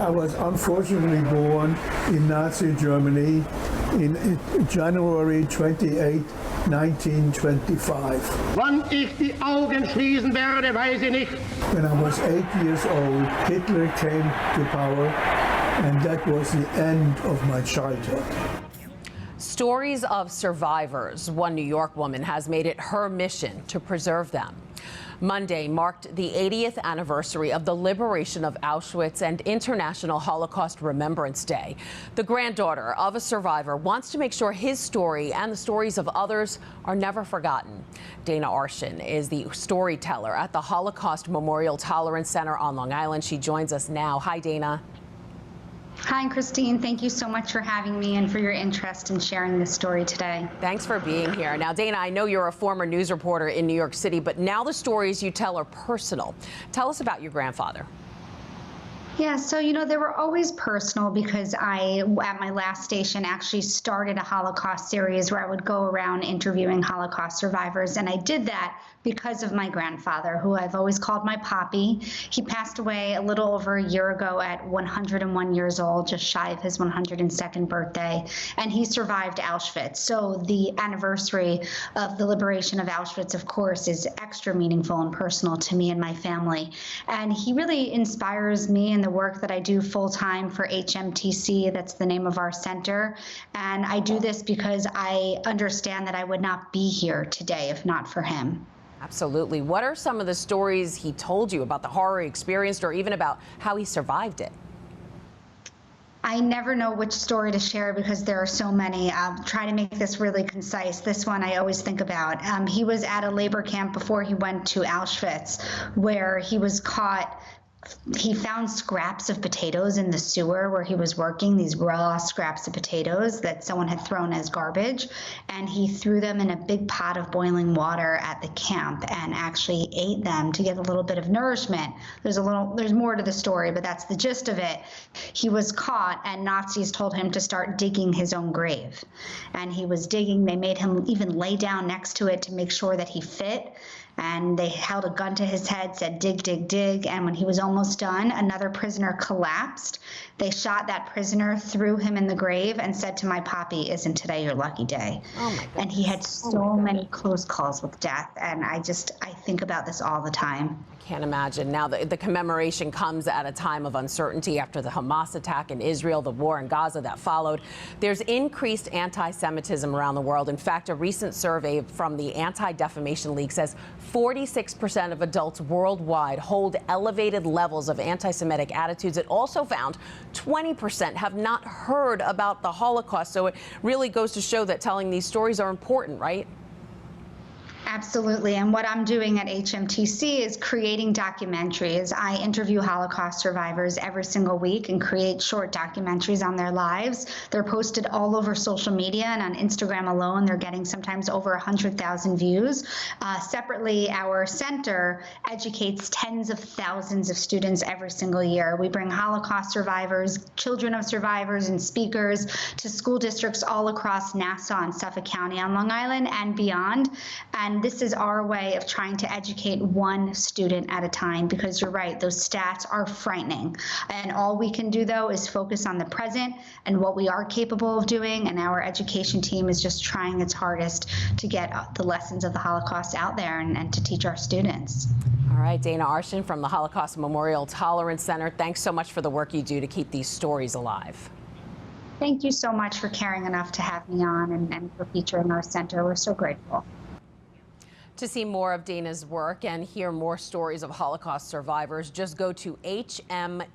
I was unfortunately born in Nazi Germany in January 28, 1925. Wann ich die Augen schließen werde, weiß ich nicht. When I was 8 years old, Hitler came to power, and that was the end of my childhood. Stories of survivors. One New York woman has made it her mission to preserve them. Monday marked the 80th anniversary of the liberation of Auschwitz and International Holocaust Remembrance Day. The granddaughter of a survivor wants to make sure his story and the stories of others are never forgotten. Dana Arschin is the storyteller at the Holocaust Memorial Tolerance Center on Long Island. She joins us now. Hi, Dana. Hi, Christine. Thank you so much for having me and for your interest in sharing this story today. Thanks for being here. Now, Dana, I know you're a former news reporter in New York City, but now the stories you tell are personal. Tell us about your grandfather. Yeah, so, they were always personal because I, at my last station, actually started a Holocaust series where I would go around interviewing Holocaust survivors. And I did that because of my grandfather, who I've always called my Poppy. He passed away a little over a year ago at 101 years old, just shy of his 102nd birthday. And he survived Auschwitz. So the anniversary of the liberation of Auschwitz, of course, is extra meaningful and personal to me and my family. And he really inspires me in the work that I do full-time for HMTC. That's the name of our center. And I do this because I understand that I would not be here today if not for him. Absolutely. What are some of the stories he told you about the horror he experienced, or even about how he survived it? I never know which story to share because there are so many. I'll try to make this really concise. This one I always think about. He was at a labor camp before he went to Auschwitz, where he was caught. He found scraps of potatoes in the sewer where he was working, these raw scraps of potatoes that someone had thrown as garbage, and he threw them in a big pot of boiling water at the camp and actually ate them to get a little bit of nourishment. There's more to the story, but that's the gist of it. He was caught, and Nazis told him to start digging his own grave. And he was digging. They made him even lay down next to it to make sure that he fit. And they held a gun to his head, said, dig, dig, dig. And when he was almost done, another prisoner collapsed. They shot that prisoner, threw him in the grave, and said to my Poppy, isn't today your lucky day? Oh, my goodness. And he had so many close calls with death. And I think about this all the time. I can't imagine. Now, the commemoration comes at a time of uncertainty after the Hamas attack in Israel, the war in Gaza that followed. There's increased anti-Semitism around the world. In fact, a recent survey from the Anti-Defamation League says 46% of adults worldwide hold elevated levels of anti-Semitic attitudes. It also found 20% have not heard about the Holocaust. So it really goes to show that telling these stories are important, right? Absolutely. And what I'm doing at HMTC is creating documentaries. I interview Holocaust survivors every single week and create short documentaries on their lives. They're posted all over social media, and on Instagram alone, they're getting sometimes over 100,000 views. Separately, our center educates tens of thousands of students every single year. We bring Holocaust survivors, children of survivors, and speakers to school districts all across Nassau and Suffolk County on Long Island and beyond. And this is our way of trying to educate one student at a time, because you're right, those stats are frightening. And all we can do, though, is focus on the present and what we are capable of doing. And our education team is just trying its hardest to get the lessons of the Holocaust out there and to teach our students. All right, Dana Arschin from the Holocaust Memorial Tolerance Center. Thanks so much for the work you do to keep these stories alive. Thank you so much for caring enough to have me on and for featuring our center. We're so grateful. To see more of Dana's work and hear more stories of Holocaust survivors, just go to hmtcli.org.